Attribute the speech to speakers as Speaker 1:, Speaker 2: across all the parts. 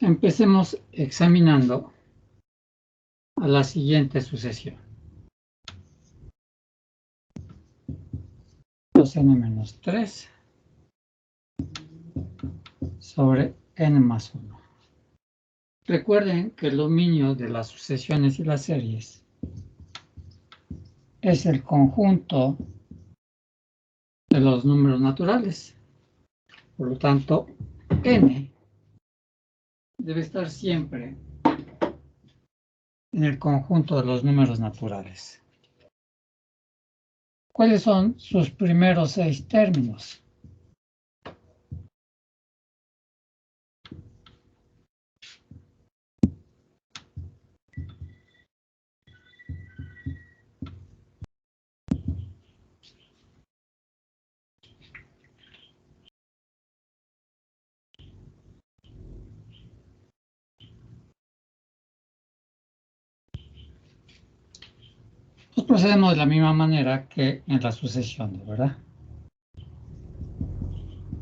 Speaker 1: Empecemos examinando a la siguiente sucesión. 2n-3 sobre n más 1. Recuerden que el dominio de las sucesiones y las series es el conjunto de los números naturales. Por lo tanto, n debe estar siempre en el conjunto de los números naturales. ¿Cuáles son sus primeros 6 términos? Pues procedemos de la misma manera que en la sucesión, ¿verdad?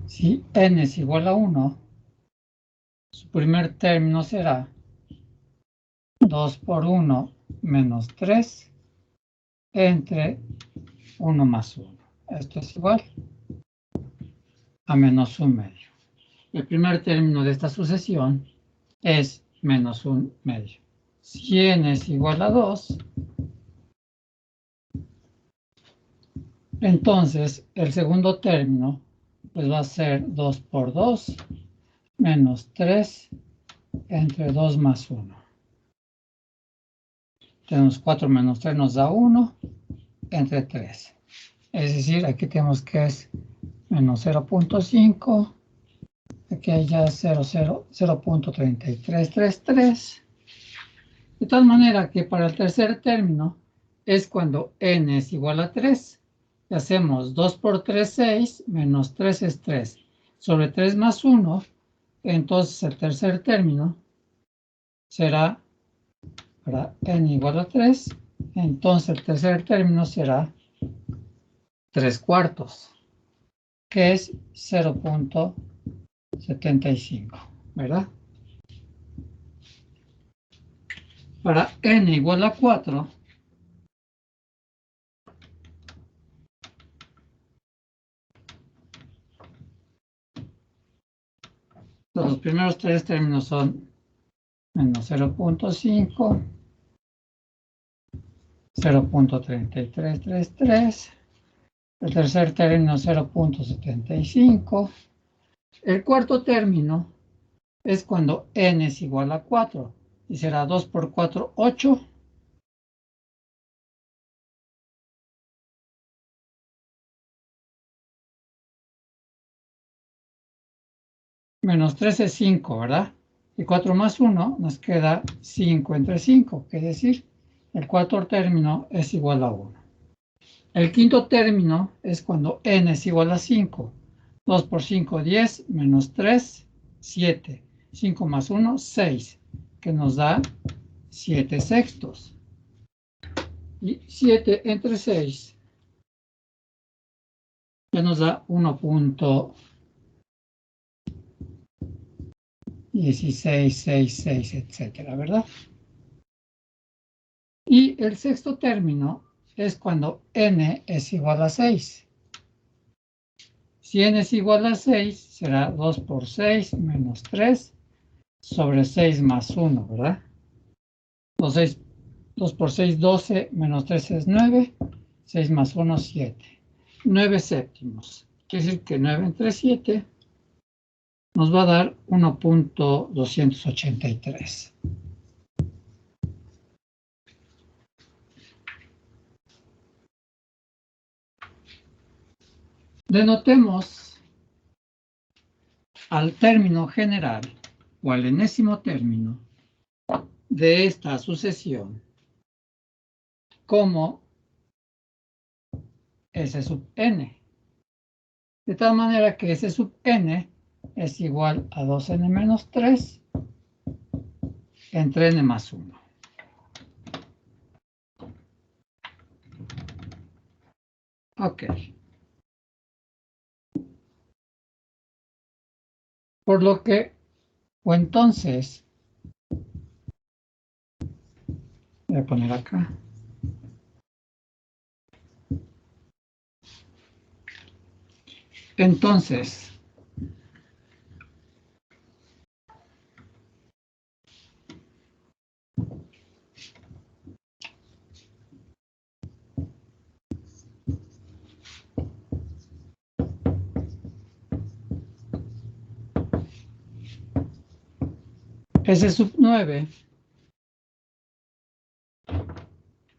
Speaker 1: Si n es igual a 1, su primer término será 2 por 1 menos 3 entre 1 más 1. Esto es igual a menos 1 medio. El primer término de esta sucesión es menos 1 medio. Si n es igual a 2, entonces el segundo término pues va a ser 2 por 2 menos 3 entre 2 más 1. Tenemos 4 menos 3 nos da 1 entre 3. Es decir, aquí tenemos que es menos 0.5. Aquí hay ya 0.3333. De tal manera que para el tercer término es cuando n es igual a 3. Y hacemos 2 por 3, 6, menos 3 es 3. Sobre 3 más 1, entonces el tercer término será para n igual a 3. Entonces el tercer término será 3 cuartos, que es 0.75, ¿verdad? Para n igual a 4, los primeros 3 términos son menos 0.5, 0.3333, el tercer término 0.75, el cuarto término es cuando n es igual a 4 y será 2 por 4, 8. Menos 3 es 5, ¿verdad? Y 4 más 1 nos queda 5 entre 5, que es decir, el cuarto término es igual a 1. El quinto término es cuando n es igual a 5. 2 por 5, 10, menos 3, 7. 5 más 1, 6, que nos da 7 sextos. Y 7 entre 6 ya nos da 1.1666, etcétera, ¿verdad? Y el sexto término es cuando n es igual a 6. Si n es igual a 6, será 2 por 6 menos 3 sobre 6 más 1, ¿verdad? 2 por 6, 12, menos 3 es 9, 6 más 1, 7. 9 séptimos. Quiere decir que 9 entre 7 nos va a dar 1.283. Denotemos al término general o al enésimo término de esta sucesión como S sub n. De tal manera que S sub n es igual a 2n menos 3 entre n más 1. Ok. Por lo que O entonces, voy a poner acá. Entonces, S sub 9,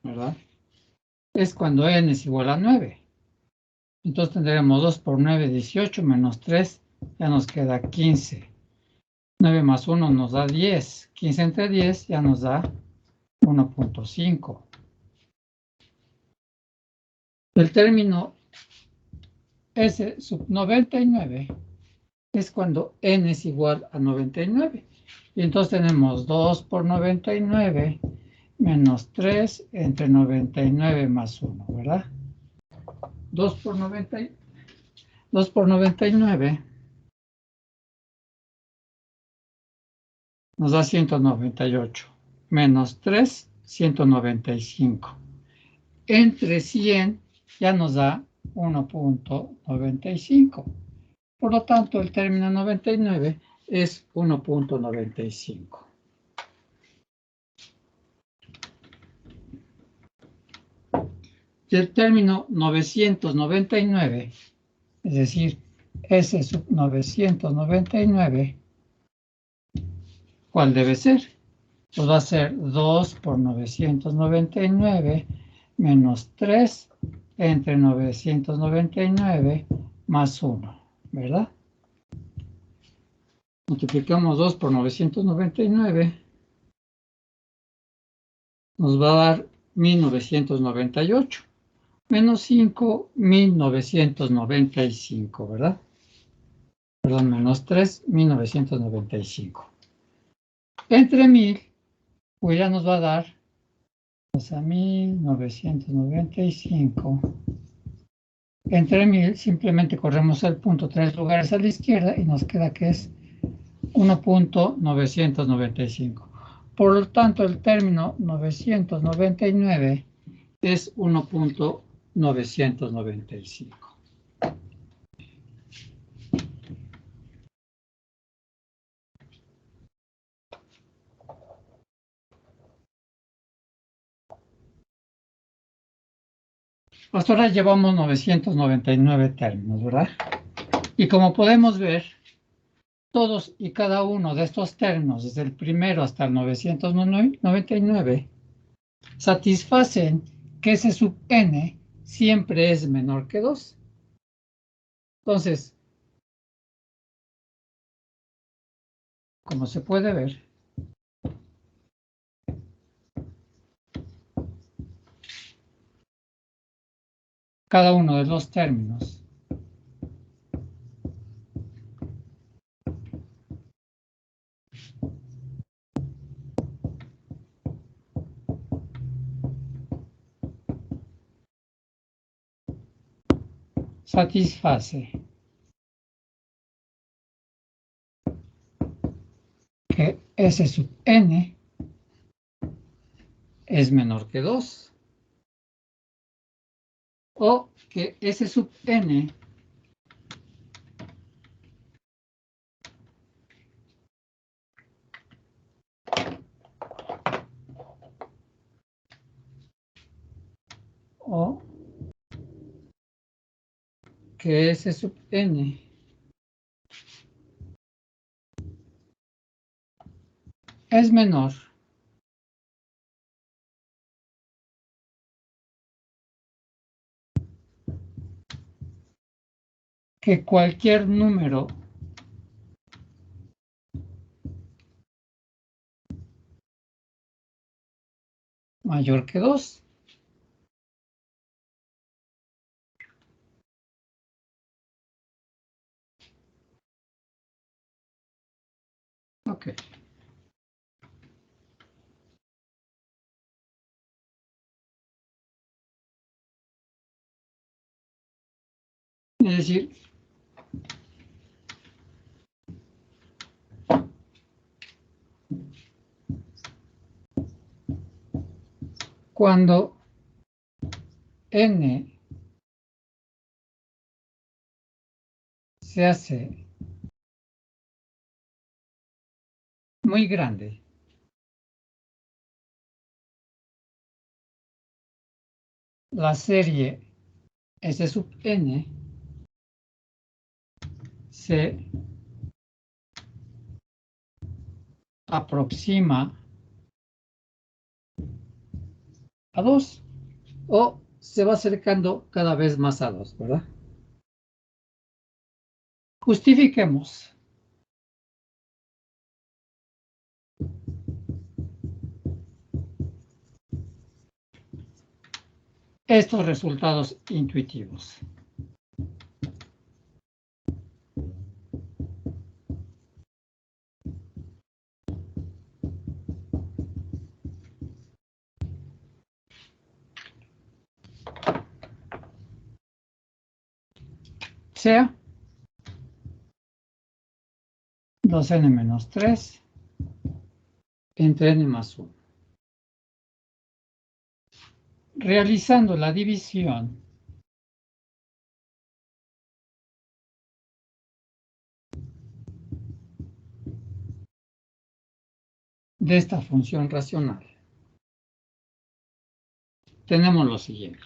Speaker 1: ¿verdad? Es cuando n es igual a 9. Entonces tendremos 2 por 9, 18, menos 3, ya nos queda 15. 9 más 1 nos da 10. 15 entre 10 ya nos da 1.5. El término S sub 99 es cuando n es igual a 99. Y entonces tenemos 2 por 99 menos 3 entre 99 más 1, ¿verdad? 2 por 99 nos da 198. Menos 3, 195. Entre 100 ya nos da 1.95. Por lo tanto, el término 99 es 1.95. Y el término 999, es decir, S sub 999, ¿cuál debe ser? Pues va a ser 2 por 999 menos 3 entre 999 más 1, ¿verdad? Multiplicamos 2 por 999, nos va a dar 1998, menos 5, 1995, ¿verdad? Perdón, menos 3, 1995. Entre 1000, pues ya nos va a dar, pues a 1995. Entre 1000 simplemente corremos el punto 3 lugares a la izquierda y nos queda que es 1.995. Por lo tanto, el término 999 es 1.995. Hasta ahora llevamos 999 términos, ¿verdad? Y como podemos ver, todos y cada uno de estos términos, desde el primero hasta el 999, satisfacen que S sub n siempre es menor que 2. Entonces, como se puede ver, cada uno de los términos satisface que S sub n es menor que 2 o que S sub n o que S sub n es menor que cualquier número mayor que 2. Ok. Es decir, cuando n se hace muy grande, la serie S sub n se aproxima a 2 o se va acercando cada vez más a 2, ¿verdad? Justifiquemos. Estos resultados intuitivos. Sea 2n menos 3 entre n más 1. Realizando la división de esta función racional, tenemos lo siguiente.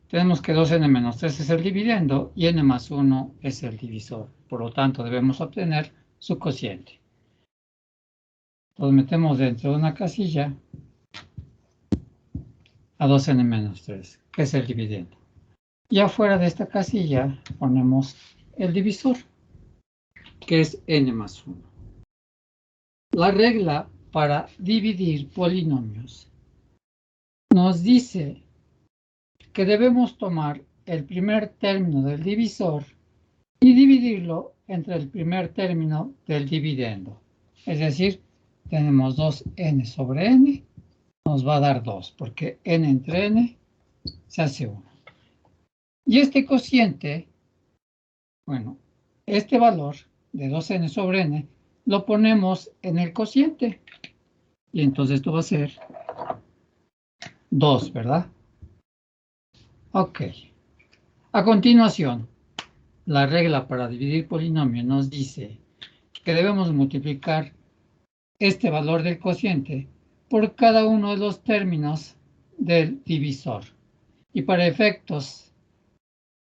Speaker 1: Tenemos que 2n menos 3 es el dividendo y n más 1 es el divisor. Por lo tanto, debemos obtener su cociente. Lo metemos dentro de una casilla a 2n menos 3, que es el dividendo. Y afuera de esta casilla ponemos el divisor, que es n más 1. La regla para dividir polinomios nos dice que debemos tomar el primer término del divisor y dividirlo entre el primer término del dividendo. Es decir, tenemos 2n sobre n, nos va a dar 2, porque n entre n se hace 1. Y este cociente, bueno, este valor de 2n sobre n, lo ponemos en el cociente. Y entonces esto va a ser 2, ¿verdad? Ok. A continuación, la regla para dividir polinomio nos dice que debemos multiplicar este valor del cociente por cada uno de los términos del divisor. Y para efectos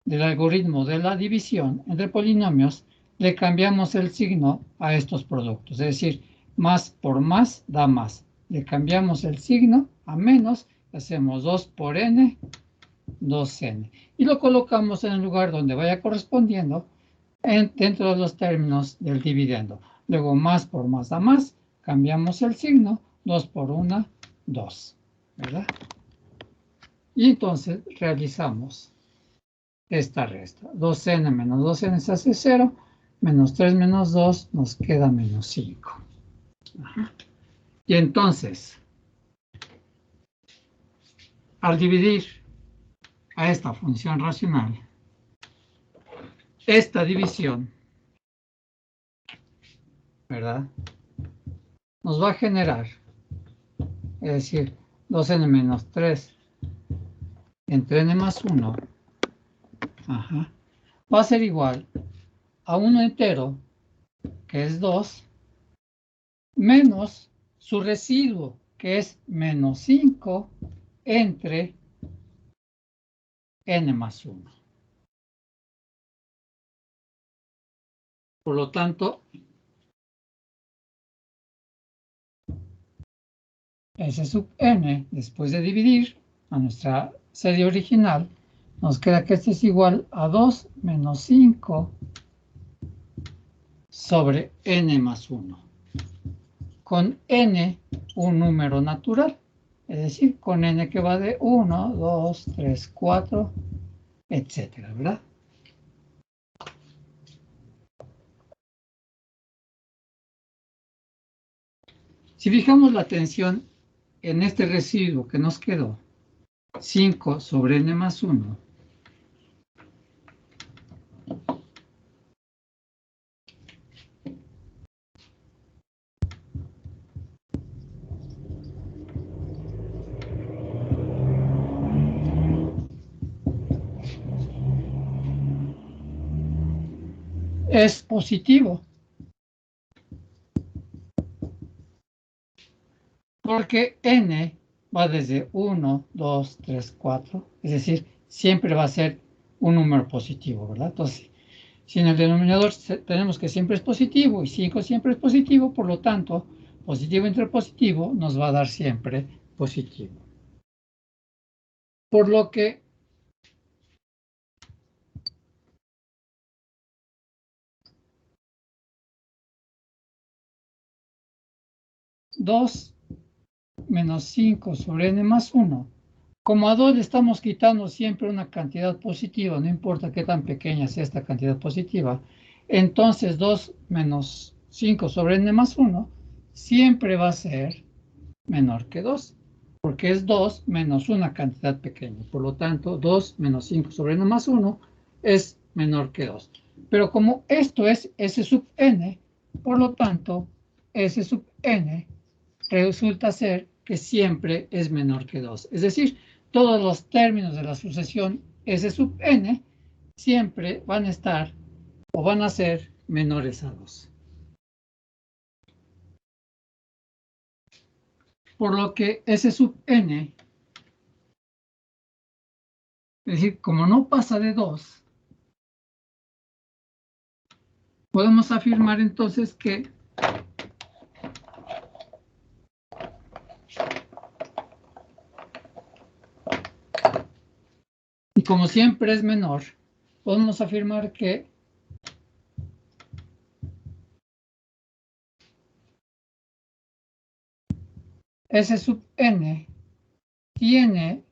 Speaker 1: del algoritmo de la división entre polinomios, le cambiamos el signo a estos productos. Es decir, más por más da más. Le cambiamos el signo a menos, hacemos 2 por n, 2n. Y lo colocamos en el lugar donde vaya correspondiendo dentro de los términos del dividendo. Luego más por más da más, cambiamos el signo, 2 por 1, 2, ¿verdad? Y entonces realizamos esta resta. 2n menos 2n se hace 0, menos 3 menos 2 nos queda menos 5. Ajá. Y entonces, al dividir a esta función racional, esta división, ¿verdad?, nos va a generar, es decir, 2n menos 3 entre n más 1, ajá, va a ser igual a 1 entero, que es 2, menos su residuo, que es menos 5, entre n más 1. Por lo tanto, S sub n, después de dividir a nuestra serie original, nos queda que este es igual a 2 menos 5 sobre n más 1. Con n un número natural, es decir, con n que va de 1, 2, 3, 4, etcétera, ¿verdad? Si fijamos la atención en este residuo que nos quedó, 5 sobre n más 1, es positivo. Porque n va desde 1, 2, 3, 4. Es decir, siempre va a ser un número positivo, ¿verdad? Entonces, si en el denominador tenemos que siempre es positivo y 5 siempre es positivo, por lo tanto, positivo entre positivo nos va a dar siempre positivo. Por lo que dos menos 5 sobre n más 1. Como a 2 le estamos quitando siempre una cantidad positiva, no importa qué tan pequeña sea esta cantidad positiva, entonces 2 menos 5 sobre n más 1 siempre va a ser menor que 2, porque es 2 menos una cantidad pequeña. Por lo tanto, 2 menos 5 sobre n más 1 es menor que 2. Pero como esto es S sub n, por lo tanto, S sub n resulta ser que siempre es menor que 2. Es decir, todos los términos de la sucesión S sub n siempre van a estar o van a ser menores a 2. Por lo que S sub n, es decir, como no pasa de 2, podemos afirmar entonces que y como siempre es menor, podemos afirmar que S sub n tiene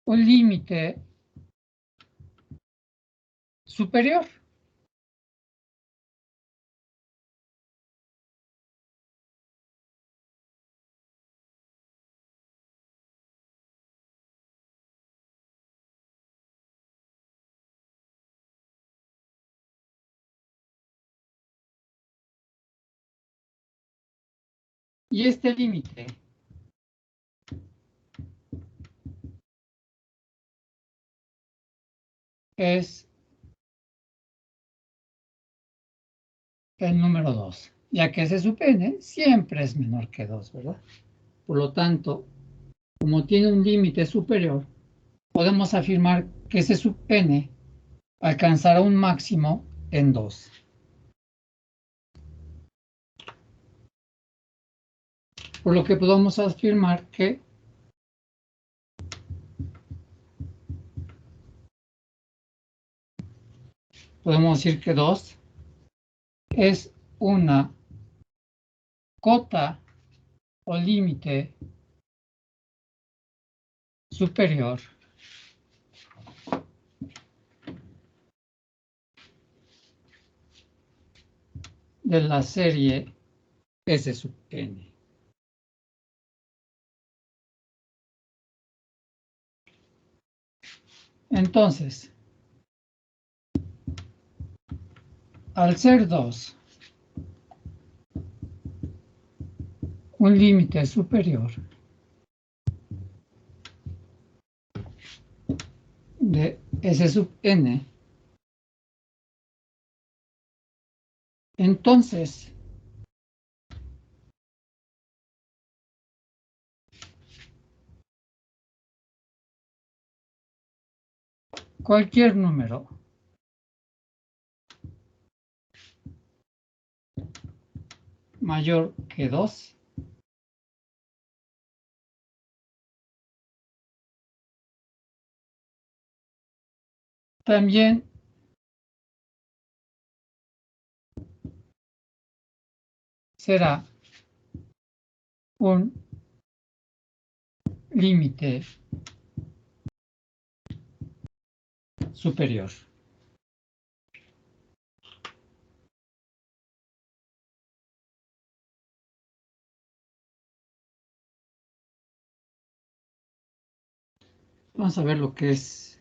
Speaker 1: un límite superior. Y este límite es el número 2, ya que S sub n siempre es menor que 2, ¿verdad? Por lo tanto, como tiene un límite superior, podemos afirmar que S sub n alcanzará un máximo en 2. Por lo que podemos afirmar que podemos decir que 2 es una cota o límite superior de la serie S sub n. Entonces, al ser 2 un límite superior de S sub n, entonces cualquier número mayor que 2 también será un límite superior. Vamos a ver lo que es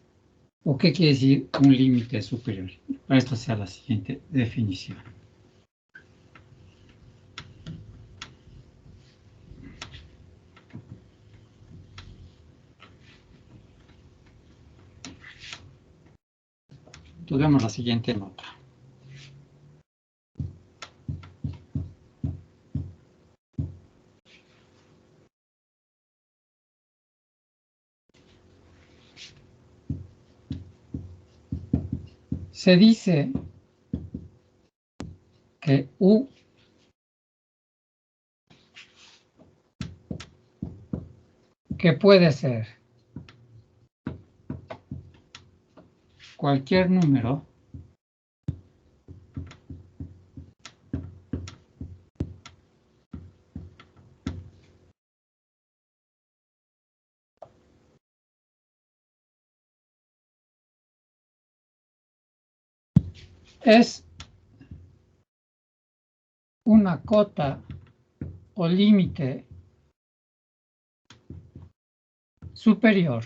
Speaker 1: o qué quiere decir un límite superior. Para esto sea la siguiente definición. Recapitulemos la siguiente nota. Se dice que U que puede ser cualquier número es una cota o límite superior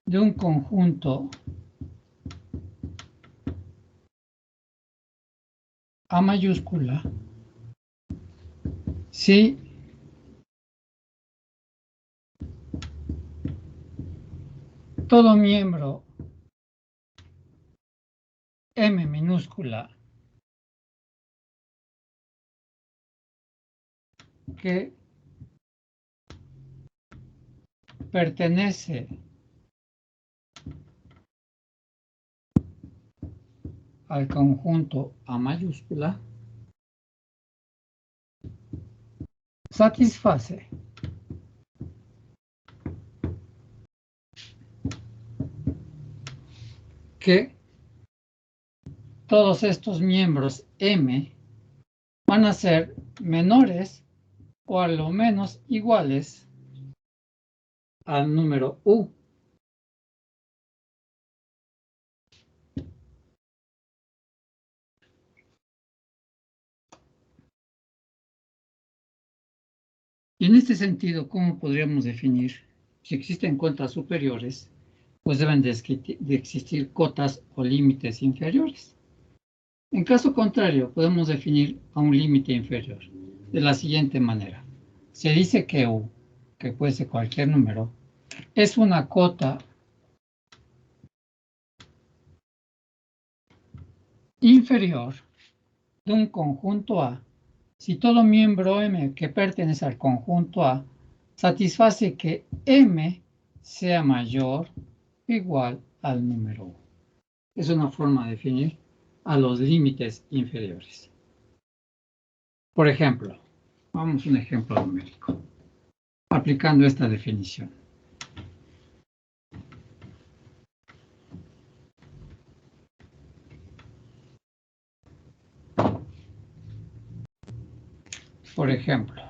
Speaker 1: de un conjunto A mayúscula si todo miembro M minúscula que pertenece al conjunto A mayúscula satisface que todos estos miembros M van a ser menores o a lo menos iguales al número U. Y en este sentido, ¿cómo podríamos definir? Si existen cotas superiores, pues deben de existir cotas o límites inferiores. En caso contrario, podemos definir a un límite inferior de la siguiente manera. Se dice que U, que puede ser cualquier número, es una cota inferior de un conjunto A si todo miembro M que pertenece al conjunto A satisface que M sea mayor o igual al número U. Es una forma de definir a los límites inferiores. Por ejemplo, vamos a un ejemplo numérico, aplicando esta definición. Por ejemplo,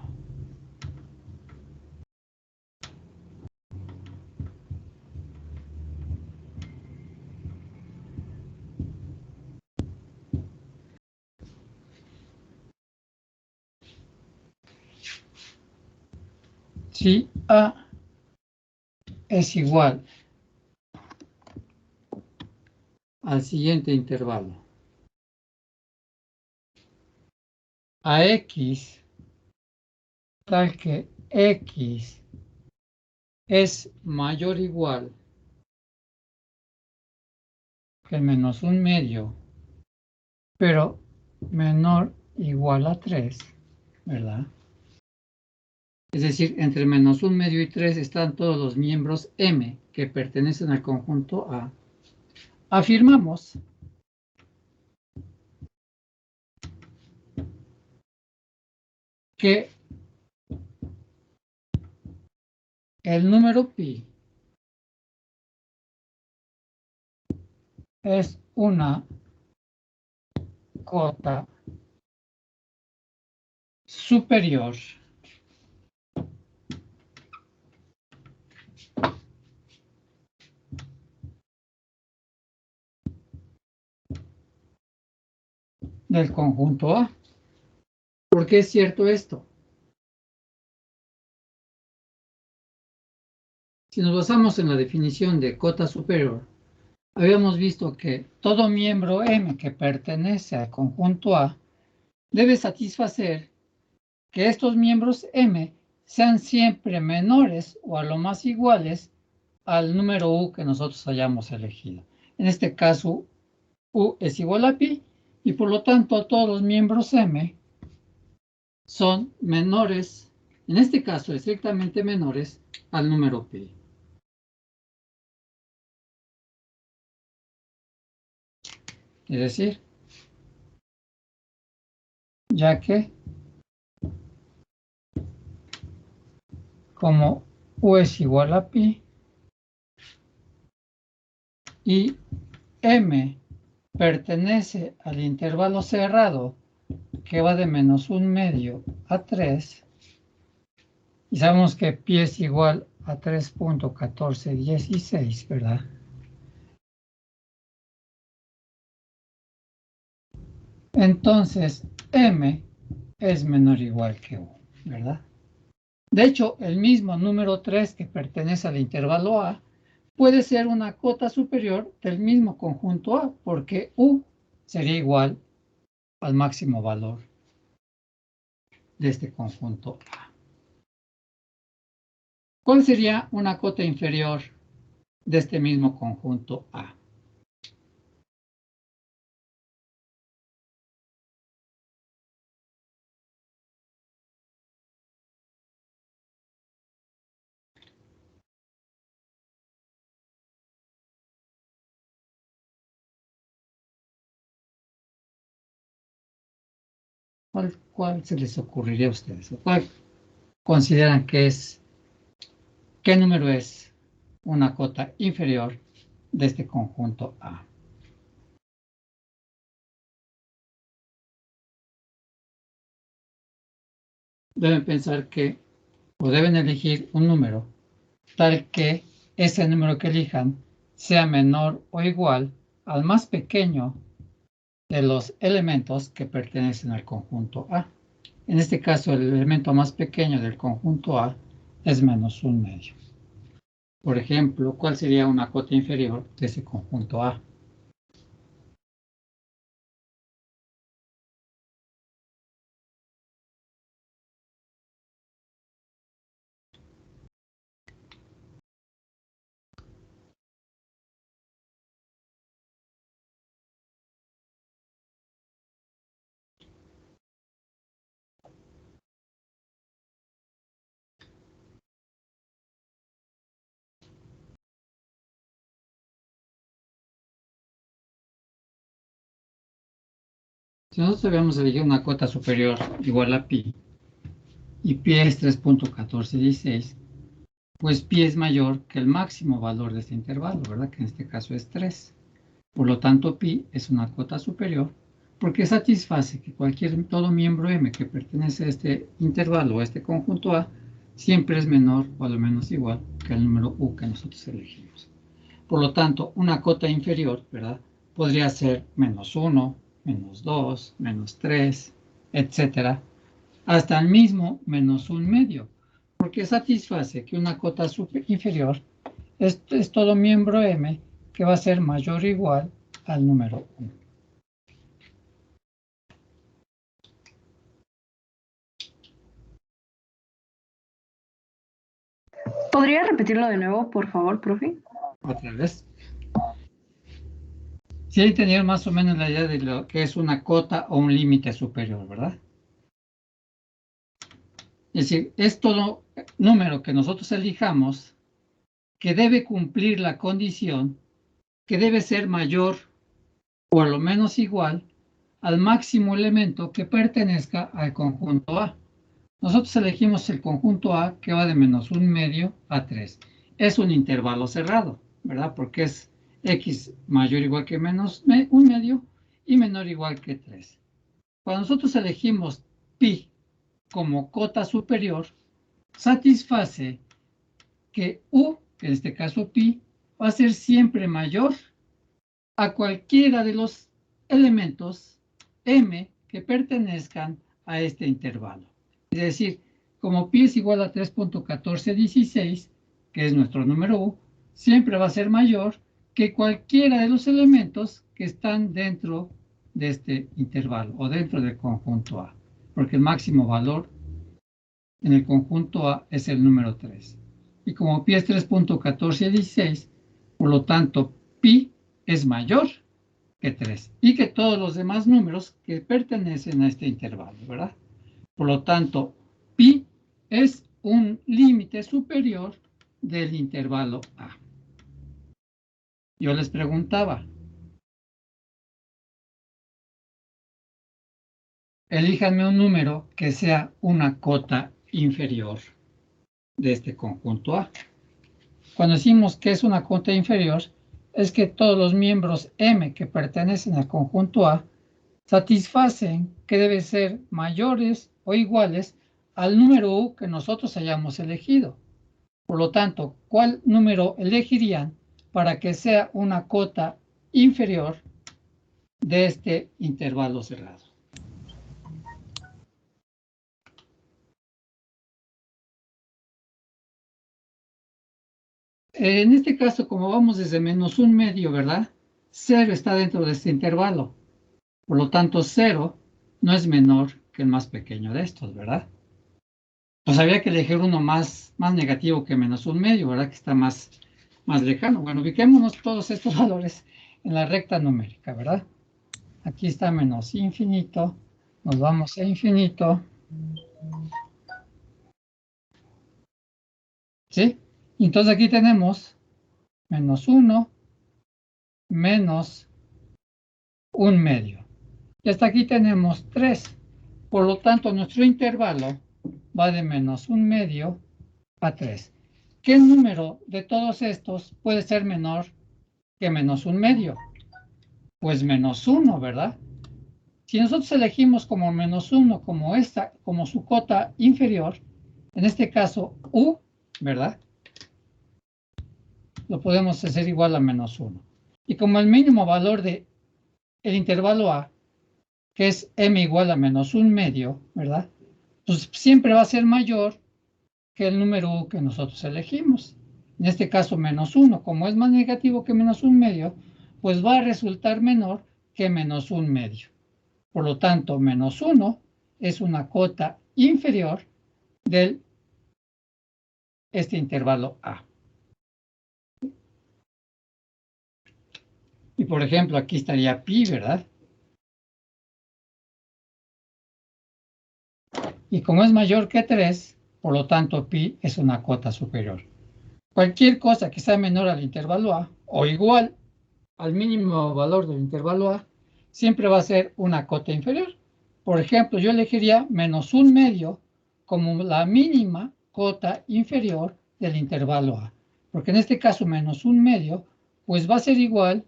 Speaker 1: si A es igual al siguiente intervalo, a X, tal que X es mayor o igual que el menos un medio, pero menor o igual a 3, ¿verdad? Es decir, entre menos un medio y 3 están todos los miembros M que pertenecen al conjunto A. Afirmamos que el número pi es una cota superior del conjunto A. ¿Por qué es cierto esto? Si nos basamos en la definición de cota superior, habíamos visto que todo miembro M que pertenece al conjunto A debe satisfacer que estos miembros M sean siempre menores o a lo más iguales al número U que nosotros hayamos elegido. En este caso, U es igual a pi y por lo tanto todos los miembros M son menores, en este caso estrictamente menores al número pi. Es decir, ya que como U es igual a pi y M pertenece al intervalo cerrado que va de -1/2 a 3, y sabemos que pi es igual a 3.1416, ¿verdad? Entonces, M es menor o igual que U, ¿verdad? De hecho, el mismo número 3 que pertenece al intervalo A puede ser una cota superior del mismo conjunto A, porque U sería igual al máximo valor de este conjunto A. ¿Cuál sería una cota inferior de este mismo conjunto A? ¿Cuál se les ocurriría a ustedes? ¿Cuál consideran que es, qué número es una cota inferior de este conjunto A? Deben pensar que, o deben elegir un número tal que ese número que elijan sea menor o igual al más pequeño de los elementos que pertenecen al conjunto A. En este caso, el elemento más pequeño del conjunto A es -1/2. Por ejemplo, ¿cuál sería una cota inferior de ese conjunto A? Si nosotros habíamos elegido una cota superior igual a pi, y pi es 3.1416, pues pi es mayor que el máximo valor de este intervalo, ¿verdad? Que en este caso es 3. Por lo tanto, pi es una cota superior porque satisface que todo miembro M que pertenece a este intervalo o a este conjunto A siempre es menor o al menos igual que el número U que nosotros elegimos. Por lo tanto, una cota inferior, ¿verdad? Podría ser -1, -2, -3, etcétera, hasta el mismo -1/2, porque satisface que una cota inferior es todo miembro M que va a ser mayor o igual al número 1.
Speaker 2: ¿Podría repetirlo de nuevo, por favor, profe?
Speaker 1: Otra vez. Si hay tener más o menos la idea de lo que es una cota o un límite superior, ¿verdad? Es decir, es todo número que nosotros elijamos que debe cumplir la condición que debe ser mayor o a lo menos igual al máximo elemento que pertenezca al conjunto A. Nosotros elegimos el conjunto A que va de -1/2 a 3. Es un intervalo cerrado, ¿verdad? Porque es x mayor o igual que -1/2 y menor o igual que 3. Cuando nosotros elegimos pi como cota superior, satisface que U, que en este caso pi, va a ser siempre mayor a cualquiera de los elementos M que pertenezcan a este intervalo. Es decir, como pi es igual a 3.1416, que es nuestro número U, siempre va a ser mayor que cualquiera de los elementos que están dentro de este intervalo o dentro del conjunto A, porque el máximo valor en el conjunto A es el número 3. Y como pi es 3.1416, por lo tanto, pi es mayor que 3 y que todos los demás números que pertenecen a este intervalo, ¿verdad? Por lo tanto, pi es un límite superior del intervalo A. Yo les preguntaba, elíjanme un número que sea una cota inferior de este conjunto A. Cuando decimos que es una cota inferior, es que todos los miembros M que pertenecen al conjunto A satisfacen que deben ser mayores o iguales al número U que nosotros hayamos elegido. Por lo tanto, ¿cuál número elegirían para que sea una cota inferior de este intervalo cerrado? En este caso, como vamos desde menos un medio, ¿verdad? 0 está dentro de este intervalo. Por lo tanto, 0 no es menor que el más pequeño de estos, ¿verdad? Pues habría que elegir uno más negativo que menos un medio, ¿verdad? Que está más lejano. Bueno, ubiquémonos todos estos valores en la recta numérica, ¿verdad? Aquí está menos infinito. Nos vamos a infinito. ¿Sí? Entonces aquí tenemos menos 1 menos un medio. Y hasta aquí tenemos 3. Por lo tanto, nuestro intervalo va de menos un medio a 3. ¿Qué número de todos estos puede ser menor que menos un medio? Pues menos 1, ¿verdad? Si nosotros elegimos como menos 1, como su cota inferior, en este caso U, ¿verdad? Lo podemos hacer igual a menos 1. Y como el mínimo valor del intervalo A, que es M igual a menos un medio, ¿verdad? Pues siempre va a ser mayor que el número U que nosotros elegimos. En este caso, menos 1, como es más negativo que menos un medio, pues va a resultar menor que menos un medio. Por lo tanto, menos 1 es una cota inferior de este intervalo A. Y por ejemplo, aquí estaría pi, ¿verdad? Y como es mayor que 3, por lo tanto, pi es una cota superior. Cualquier cosa que sea menor al intervalo A o igual al mínimo valor del intervalo A, siempre va a ser una cota inferior. Por ejemplo, yo elegiría menos un medio como la mínima cota inferior del intervalo A. Porque en este caso, menos un medio, pues va a ser igual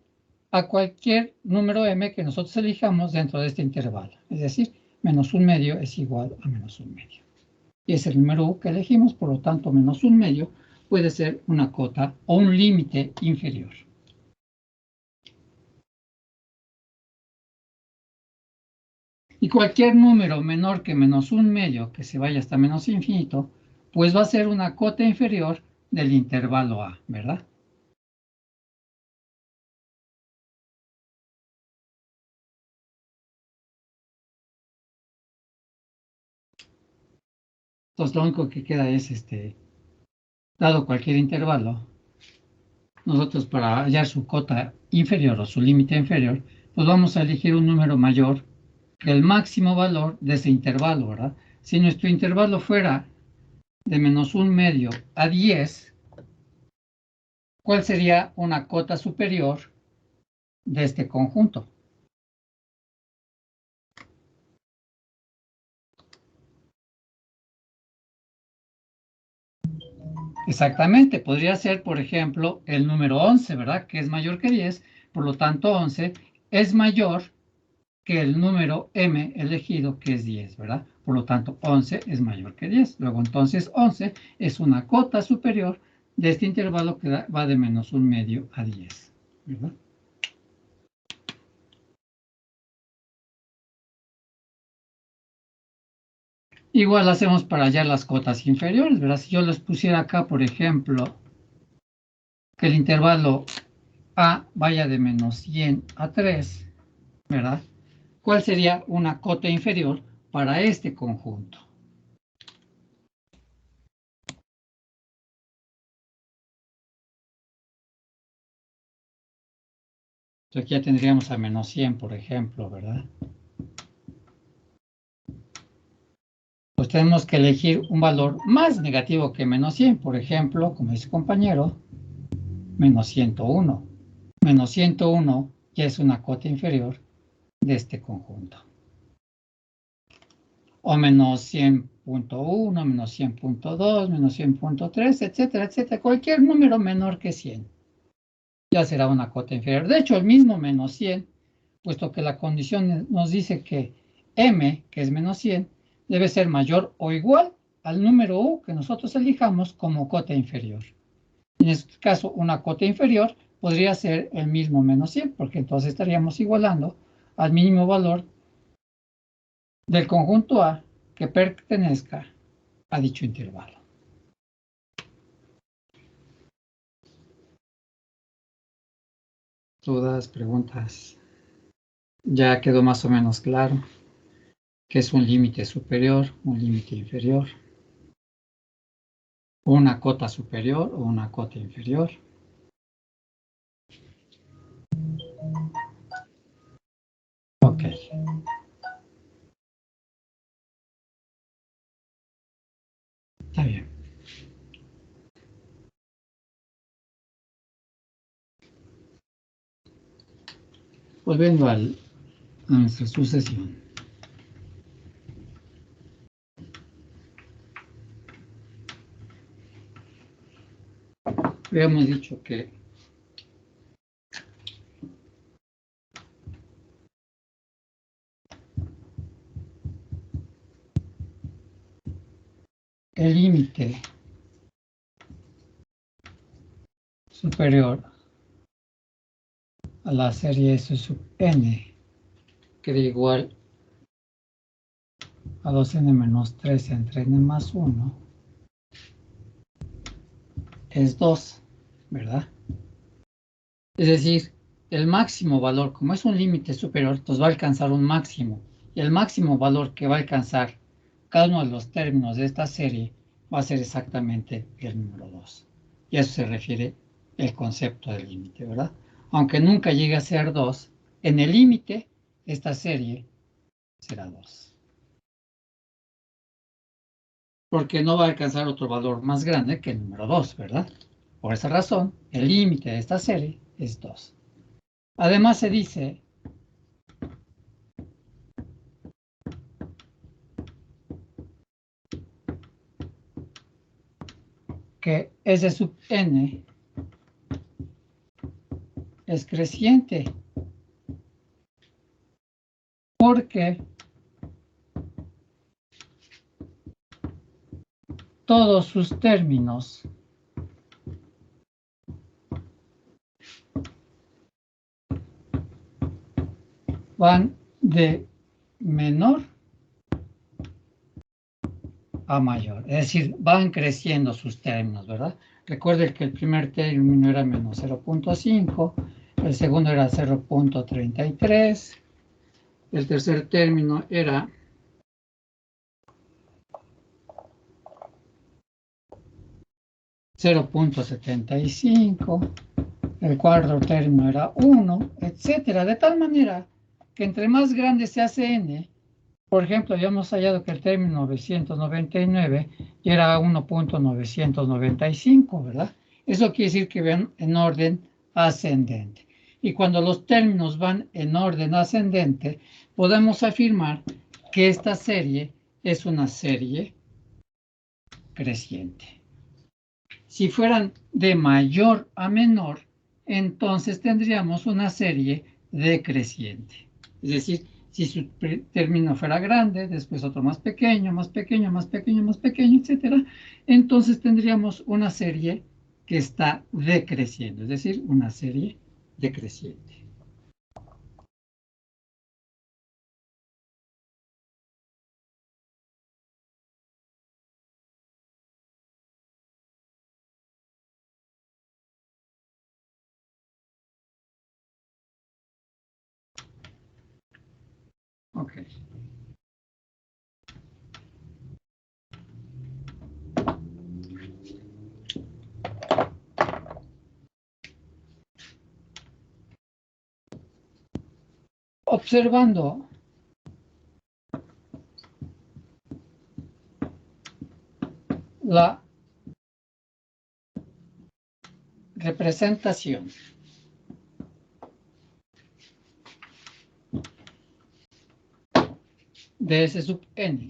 Speaker 1: a cualquier número M que nosotros elijamos dentro de este intervalo. Es decir, menos un medio es igual a menos un medio. Y es el número U que elegimos, por lo tanto, menos un medio puede ser una cota o un límite inferior. Y cualquier número menor que menos un medio, que se vaya hasta menos infinito, pues va a ser una cota inferior del intervalo A, ¿verdad? Entonces lo único que queda es, dado cualquier intervalo, nosotros para hallar su cota inferior o su límite inferior, pues vamos a elegir un número mayor que el máximo valor de ese intervalo, ¿verdad? Si nuestro intervalo fuera de menos un medio a 10, ¿cuál sería una cota superior de este conjunto? Exactamente, podría ser, por ejemplo, el número 11, ¿verdad? Que es mayor que 10, por lo tanto 11 es mayor que el número M elegido, que es 10, ¿verdad? Por lo tanto, 11 es mayor que 10. Luego, entonces, 11 es una cota superior de este intervalo que va de menos un medio a 10, ¿verdad? Igual hacemos para hallar las cotas inferiores, ¿verdad? Si yo les pusiera acá, por ejemplo, que el intervalo A vaya de menos 100 a 3, ¿verdad? ¿Cuál sería una cota inferior para este conjunto? Entonces ya tendríamos a menos 100, por ejemplo, ¿verdad? Pues tenemos que elegir un valor más negativo que menos 100, por ejemplo, como dice compañero, menos 101. Menos 101 ya es una cota inferior de este conjunto. O menos 100.1, menos 100.2, menos 100.3, etcétera, etcétera. Cualquier número menor que 100 ya será una cota inferior. De hecho, el mismo menos 100, puesto que la condición nos dice que m, que es menos 100, debe ser mayor o igual al número u que nosotros elijamos como cota inferior. En este caso, una cota inferior podría ser el mismo menos 100, porque entonces estaríamos igualando al mínimo valor del conjunto A que pertenezca a dicho intervalo. ¿Dudas, preguntas? Ya quedó más o menos claro que es un límite superior, un límite inferior, una cota superior o una cota inferior. Ok. Está bien. Volviendo a nuestra sucesión. Habíamos dicho que el límite superior a la serie S sub n, que era igual a 2n menos 3 entre n más 1, es 2, ¿verdad? Es decir, el máximo valor, como es un límite superior, pues va a alcanzar un máximo. Y el máximo valor que va a alcanzar cada uno de los términos de esta serie va a ser exactamente el número 2. Y a eso se refiere el concepto del límite, ¿verdad? Aunque nunca llegue a ser 2, en el límite esta serie será 2. Porque no va a alcanzar otro valor más grande que el número 2, ¿verdad? Por esa razón, el límite de esta serie es 2. Además se dice que S sub n es creciente porque todos sus términos van de menor a mayor, es decir, van creciendo sus términos, ¿verdad? Recuerden que el primer término era menos 0.5, el segundo era 0.33, el tercer término era 0.75, el cuarto término era 1, etcétera, de tal manera que entre más grande se hace n, por ejemplo, habíamos hallado que el término 999 era 1.995, ¿verdad? Eso quiere decir que van en orden ascendente. Y cuando los términos van en orden ascendente, podemos afirmar que esta serie es una serie creciente. Si fueran de mayor a menor, entonces tendríamos una serie decreciente. Es decir, si su término fuera grande, después otro más pequeño, más pequeño, más pequeño, más pequeño, etc., entonces tendríamos una serie que está decreciendo, es decir, una serie decreciente. Ok. observando la representación de S sub n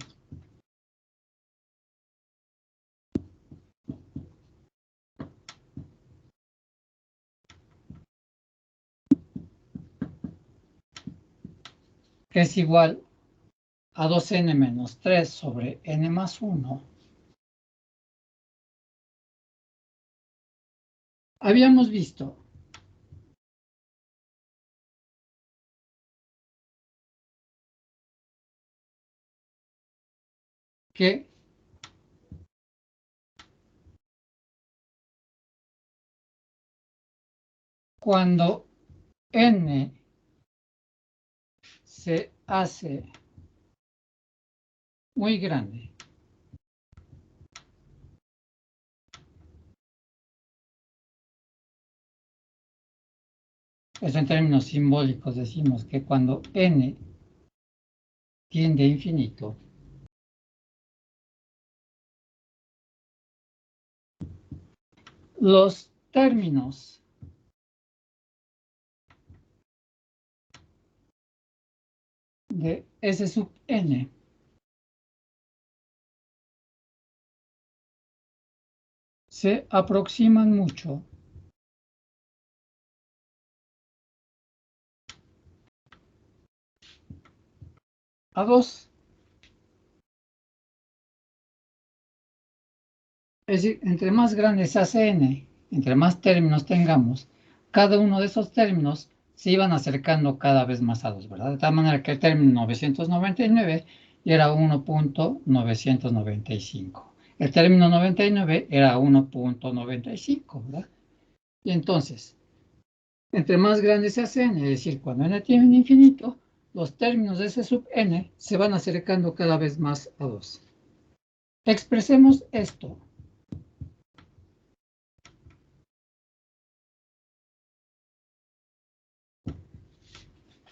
Speaker 1: que es igual a 2n menos 3 sobre n más 1, habíamos visto que cuando n se hace muy grande, eso en términos simbólicos decimos que cuando n tiende a infinito, los términos de S sub n se aproximan mucho a 2. Es decir, entre más grande se hace n, entre más términos tengamos, cada uno de esos términos se iban acercando cada vez más a 2, ¿verdad? De tal manera que el término 999 era 1.995. El término 99 era 1.95, ¿verdad? Y entonces, entre más grande se hace n, es decir, cuando n tiene un infinito, los términos de S sub n se van acercando cada vez más a 2. Expresemos esto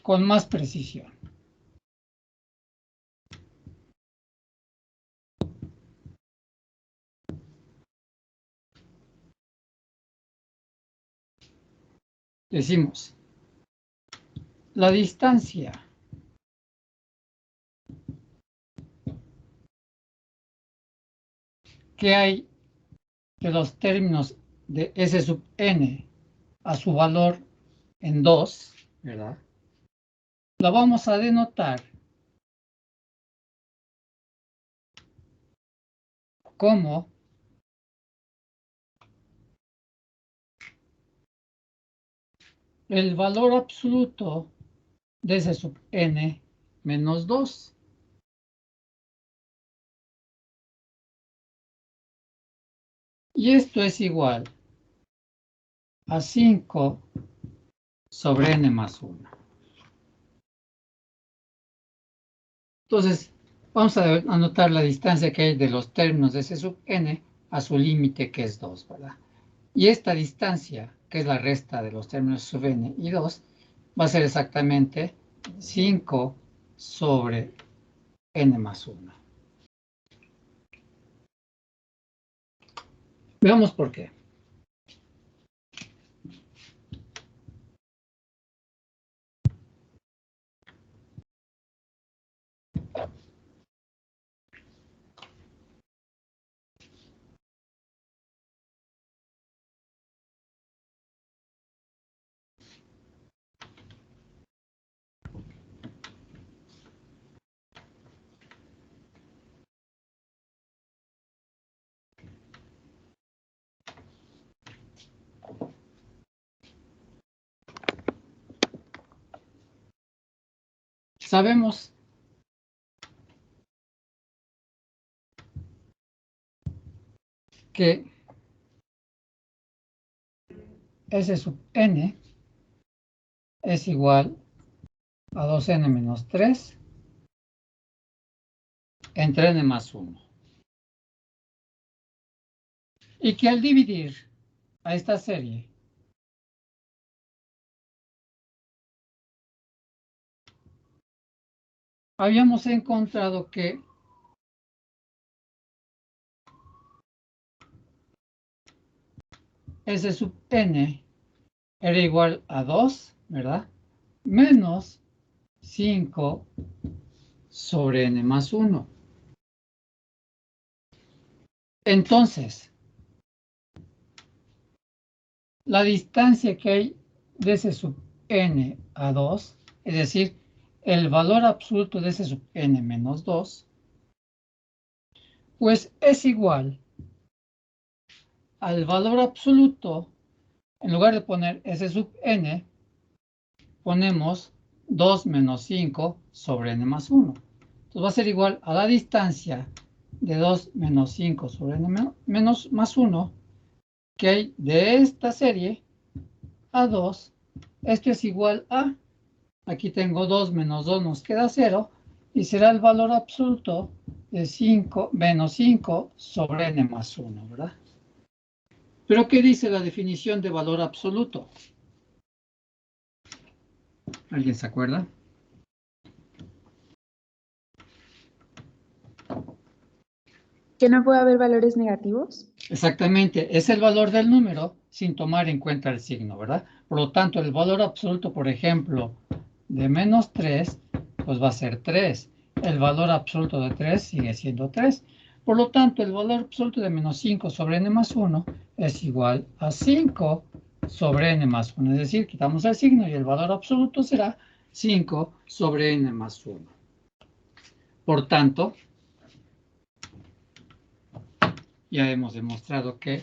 Speaker 1: con más precisión. Decimos, la distancia que hay de los términos de S sub n a su valor en 2, ¿verdad? La vamos a denotar como el valor absoluto de S sub n menos 2. Y esto es igual a 5 sobre n más 1. Entonces, vamos a anotar la distancia que hay de los términos de S sub n a su límite, que es 2, ¿verdad? Y esta distancia, que es la resta de los términos sub n y 2, va a ser exactamente 5 sobre n más 1. Veamos por qué. Sabemos que S sub n es igual a 2n menos 3 entre n más 1. Y que al dividir a esta serie habíamos encontrado que S sub n era igual a 2, ¿verdad? Menos 5 sobre n más 1. Entonces, la distancia que hay de S sub n a 2, es decir, el valor absoluto de S sub n menos 2, pues es igual al valor absoluto. En lugar de poner S sub n, ponemos 2 menos 5 sobre n más 1. Entonces va a ser igual a la distancia de 2 menos 5 sobre n menos más 1 que hay de esta serie a 2. Esto es igual a, aquí tengo 2 menos 2 nos queda 0 y será el valor absoluto de 5 menos 5 sobre n más 1, ¿verdad? ¿Pero qué dice la definición de valor absoluto? ¿Alguien se acuerda?
Speaker 3: ¿Que no puede haber valores negativos?
Speaker 1: Exactamente, es el valor del número sin tomar en cuenta el signo, ¿verdad? Por lo tanto, el valor absoluto, por ejemplo, de menos 3, pues va a ser 3. El valor absoluto de 3 sigue siendo 3. Por lo tanto, el valor absoluto de menos 5 sobre n más 1 es igual a 5 sobre n más 1. Es decir, quitamos el signo y el valor absoluto será 5 sobre n más 1. Por tanto, ya hemos demostrado que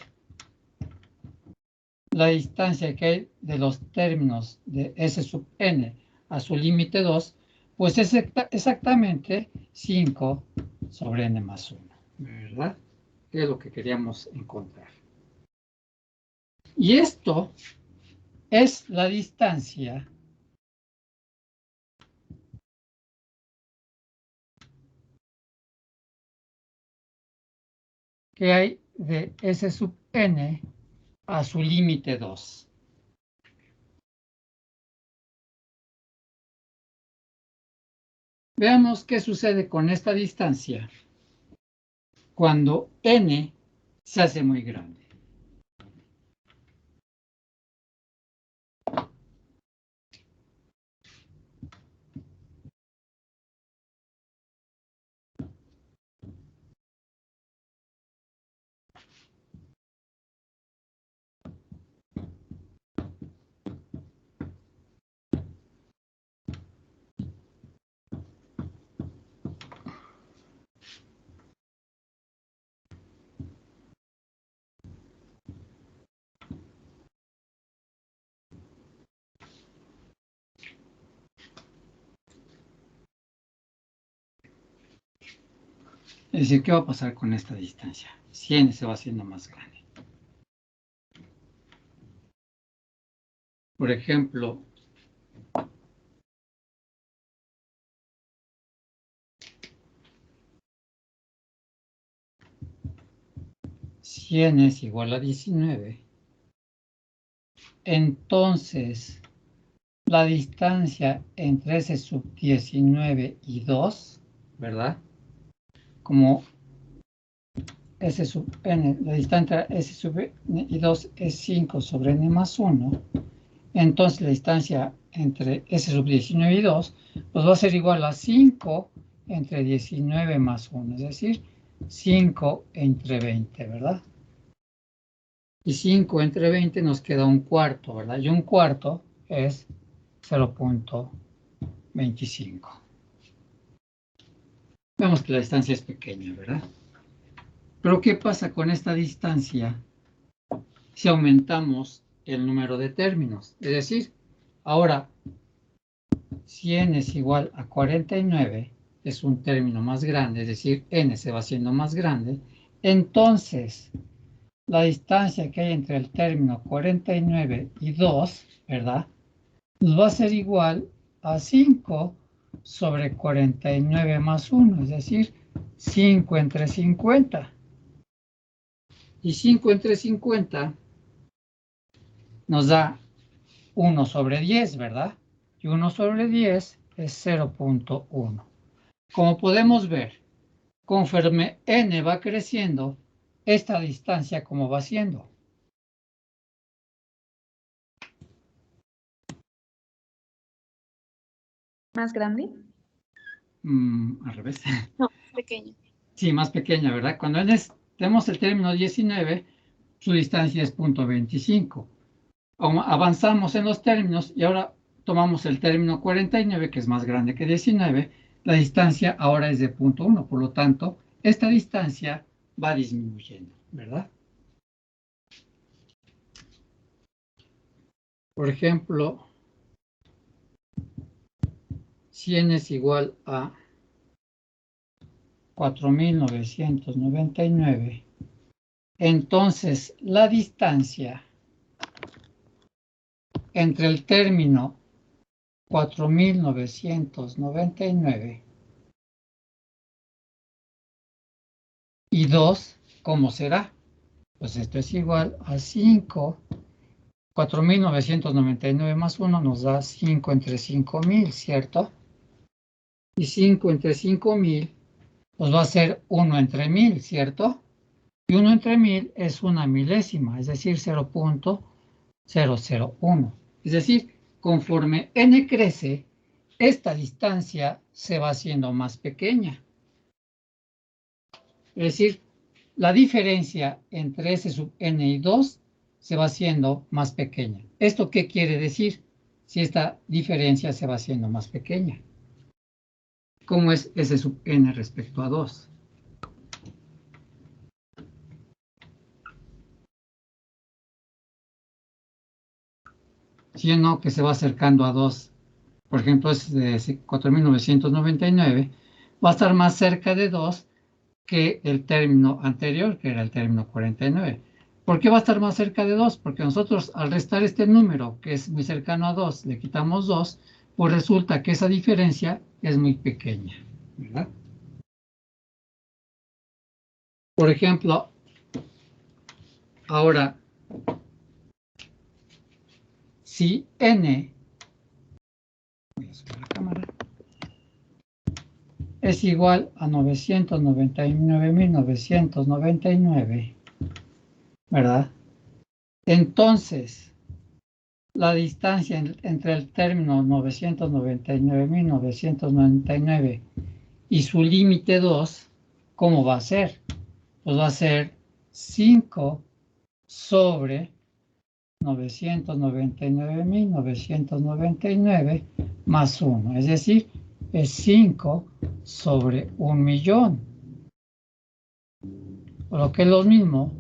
Speaker 1: la distancia que hay de los términos de S sub n a su límite 2, pues es exactamente 5 sobre n más 1, ¿verdad? Que es lo que queríamos encontrar. Y esto es la distancia que hay de S sub n a su límite 2. Veamos qué sucede con esta distancia cuando n se hace muy grande. Es decir, ¿qué va a pasar con esta distancia? Si n se va haciendo más grande. Por ejemplo, si n es igual a 19, entonces la distancia entre S sub 19 y 2, ¿verdad? Como S sub n, la distancia entre S sub n y 2 es 5 sobre n más 1, entonces la distancia entre S sub 19 y 2 pues va a ser igual a 5 entre 19 más 1, es decir, 5 entre 20, ¿verdad? Y 5 entre 20 nos queda un cuarto, ¿verdad? Y un cuarto es 0.25. Vemos que la distancia es pequeña, ¿verdad? Pero ¿qué pasa con esta distancia si aumentamos el número de términos? Es decir, ahora, si n es igual a 49, es un término más grande, es decir, n se va haciendo más grande, entonces la distancia que hay entre el término 49 y 2, ¿verdad? Nos va a ser igual a 5 sobre 49 más 1, es decir, 5 entre 50. Y 5 entre 50 nos da 1 sobre 10, ¿verdad? Y 1 sobre 10 es 0.1. como podemos ver, conforme n va creciendo, esta distancia como va siendo.
Speaker 3: ¿Más grande?
Speaker 1: Al revés.
Speaker 4: No, pequeño.
Speaker 1: Sí, más pequeña, ¿verdad? Cuando tenemos el término 19, su distancia es 0.25. Avanzamos en los términos y ahora tomamos el término 49, que es más grande que 19. La distancia ahora es de 0.1, por lo tanto, esta distancia va disminuyendo, ¿verdad? Por ejemplo, si n es igual a 4.999, entonces la distancia entre el término 4.999 y 2, ¿cómo será? Pues esto es igual a 5. 4.999 más 1 nos da 5 entre 5.000, ¿cierto? Y 5 entre 5.000 pues va a ser 1 entre 1.000, ¿cierto? Y 1 entre 1.000 es una milésima, es decir, 0.001. Es decir, conforme n crece, esta distancia se va haciendo más pequeña. Es decir, la diferencia entre S sub n y 2 se va haciendo más pequeña. ¿Esto qué quiere decir? Si esta diferencia se va haciendo más pequeña. ¿Cómo es S sub n respecto a 2? Si no, que se va acercando a 2, por ejemplo, es de 4.999, va a estar más cerca de 2 que el término anterior, que era el término 49. ¿Por qué va a estar más cerca de 2? Porque nosotros al restar este número, que es muy cercano a 2, le quitamos 2, pues resulta que esa diferencia es muy pequeña, ¿verdad? Por ejemplo, ahora, si n, voy a subir la cámara, es igual a 999.999, ¿verdad? Entonces, la distancia entre el término 999.999 y su límite 2, ¿cómo va a ser? Pues va a ser 5 sobre 999.999 más 1. Es decir, es 5 sobre 1.000.000. Por lo que es lo mismo,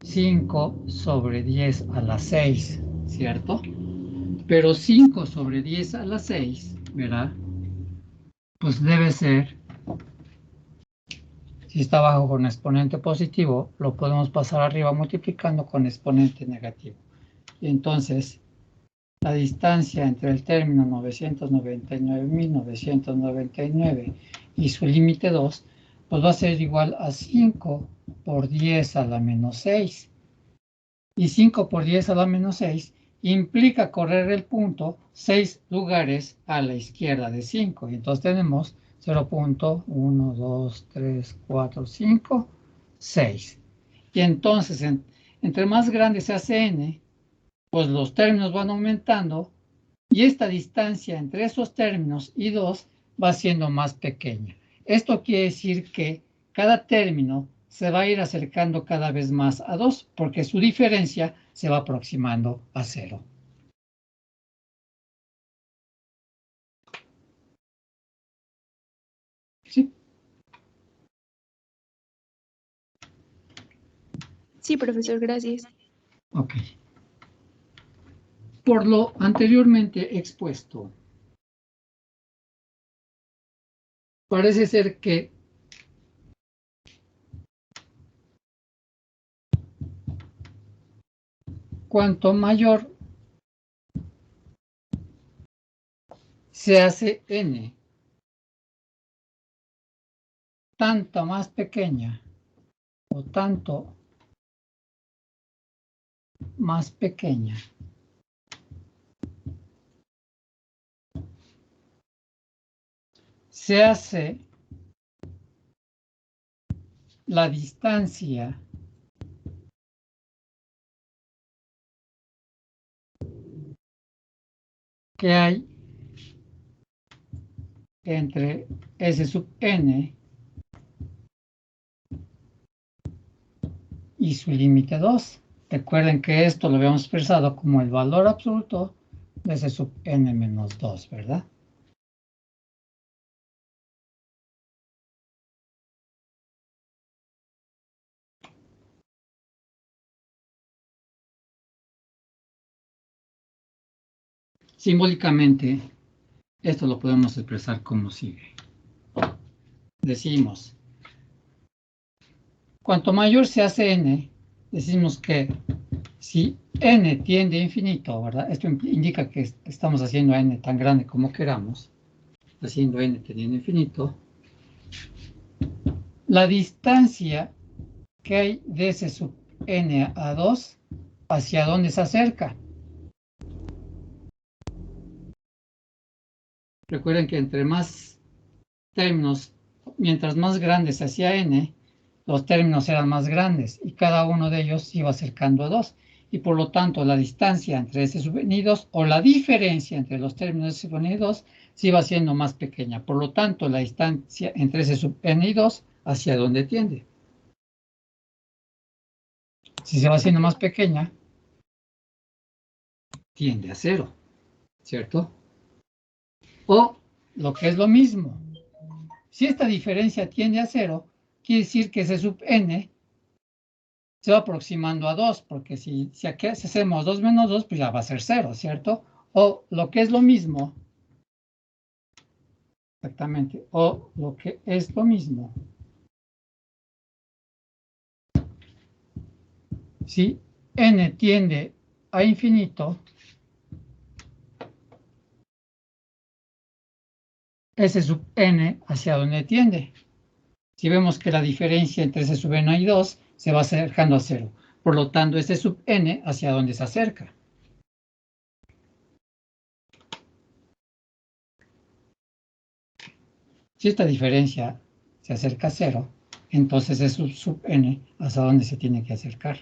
Speaker 1: 5 sobre 10 a la 6, ¿cierto? Pero 5 sobre 10 a la 6, ¿verdad? Pues debe ser, si está abajo con exponente positivo, lo podemos pasar arriba multiplicando con exponente negativo. Y entonces, la distancia entre el término 999.999 y su límite 2, pues va a ser igual a 5 por 10 a la menos 6. Y 5 por 10 a la menos 6 implica correr el punto 6 lugares a la izquierda de 5. Y entonces tenemos 0.1, 2, 3, 4, 5, 6. Y entonces, entre más grande se hace n, pues los términos van aumentando y esta distancia entre esos términos y 2 va siendo más pequeña. Esto quiere decir que cada término se va a ir acercando cada vez más a 2 porque su diferencia se va aproximando a 0. ¿Sí?
Speaker 3: Sí, profesor, gracias.
Speaker 1: Ok. Por lo anteriormente expuesto, parece ser que cuanto mayor se hace n, tanto más pequeña o tanto más pequeña se hace la distancia que hay entre S sub n y su límite 2. Recuerden que esto lo habíamos expresado como el valor absoluto de S sub n menos 2, ¿verdad? Simbólicamente, esto lo podemos expresar como sigue. Decimos, cuanto mayor se hace n, decimos que si n tiende a infinito, ¿verdad? Esto indica que estamos haciendo n tan grande como queramos, haciendo n tendiendo a infinito. La distancia que hay de S sub n a 2, ¿hacia dónde se acerca? Recuerden que entre más términos, mientras más grande se hacía n, los términos eran más grandes y cada uno de ellos se iba acercando a 2. Y por lo tanto, la distancia entre S sub n y 2 o la diferencia entre los términos de S sub n y 2 se iba haciendo más pequeña. Por lo tanto, la distancia entre S sub n y 2, ¿hacia dónde tiende? Si se va haciendo más pequeña, tiende a 0, ¿cierto? O lo que es lo mismo, si esta diferencia tiende a 0, quiere decir que S sub n se va aproximando a 2, porque si aquí hacemos 2 menos 2, pues ya va a ser 0, ¿cierto? O lo que es lo mismo, exactamente, o lo que es lo mismo, si n tiende a infinito, S sub n hacia dónde tiende. Si vemos que la diferencia entre S sub n y 2 se va acercando a 0, por lo tanto, S sub n hacia dónde se acerca. Si esta diferencia se acerca a 0, entonces S sub n hacia dónde se tiene que acercar.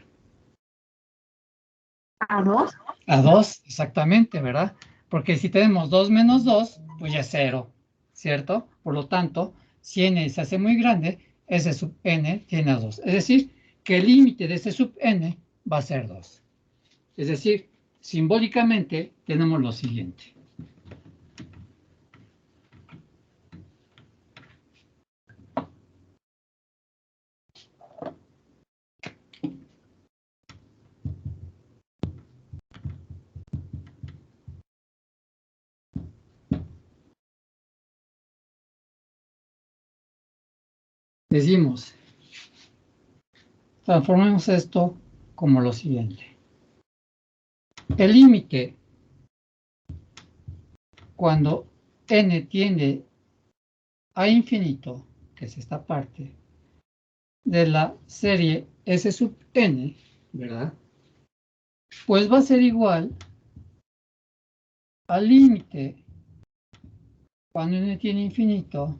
Speaker 2: ¿A 2?
Speaker 1: A 2, exactamente, ¿verdad? Porque si tenemos 2 menos 2, pues ya es 0, ¿cierto? Por lo tanto, si n se hace muy grande, S sub n tiene a 2. Es decir, que el límite de S sub n va a ser 2. Es decir, simbólicamente tenemos lo siguiente. Decimos, transformemos esto como lo siguiente. El límite cuando n tiende a infinito, que es esta parte, de la serie S sub n, ¿verdad? Pues va a ser igual al límite cuando n tiene infinito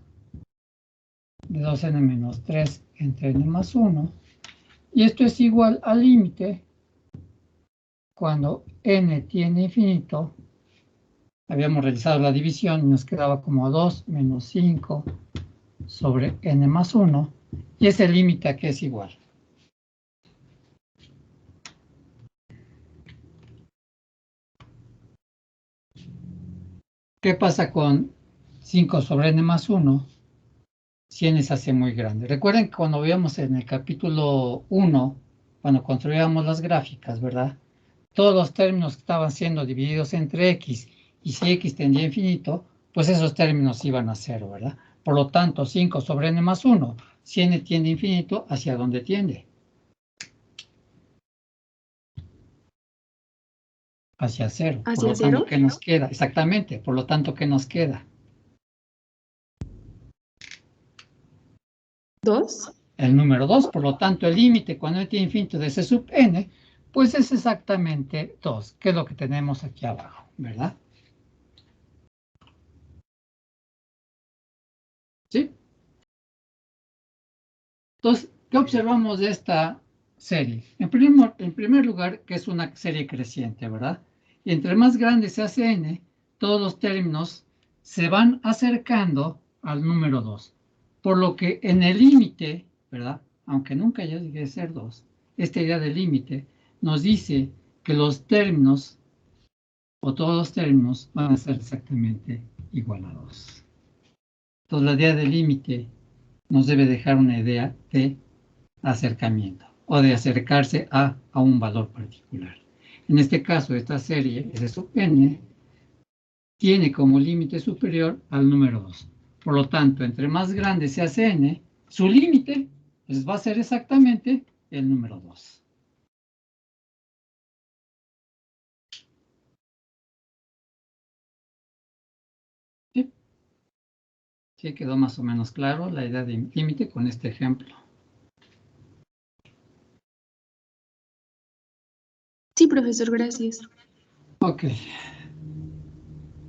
Speaker 1: de 2n menos 3 entre n más 1. Y esto es igual al límite cuando n tiene infinito. Habíamos realizado la división y nos quedaba como 2 menos 5 sobre n más 1. Y ese límite aquí es igual. ¿Qué pasa con 5 sobre n más 1? Si n se hace muy grande. Recuerden que cuando veíamos en el capítulo 1, cuando construíamos las gráficas, ¿verdad? Todos los términos que estaban siendo divididos entre x, y si x tendía a infinito, pues esos términos iban a 0, ¿verdad? Por lo tanto, 5 sobre n más 1, si n tiende a infinito, ¿hacia dónde tiende? Hacia 0. Por
Speaker 2: ¿Hacia
Speaker 1: lo tanto,
Speaker 2: 0?
Speaker 1: ¿qué nos queda? Exactamente. Por lo tanto, ¿qué nos queda?
Speaker 2: 2.
Speaker 1: El número 2. Por lo tanto, el límite cuando n tiene infinito de S sub n, pues es exactamente 2, que es lo que tenemos aquí abajo, ¿verdad? ¿Sí? Entonces, ¿Qué observamos de esta serie? En primer lugar, que es una serie creciente, ¿verdad? Y entre más grande se hace n, todos los términos se van acercando al número 2. Por lo que en el límite, ¿verdad? Aunque nunca llegue a ser 2, esta idea del límite nos dice que los términos, o todos los términos, van a ser exactamente igual a 2. Entonces, la idea del límite nos debe dejar una idea de acercamiento o de acercarse a un valor particular. En este caso, esta serie S sub n tiene como límite superior al número 2. Por lo tanto, entre más grande se hace n, su límite pues, va a ser exactamente el número 2. ¿Sí? ¿Sí quedó más o menos claro la idea de límite con este ejemplo?
Speaker 3: Sí, profesor, gracias.
Speaker 1: Ok.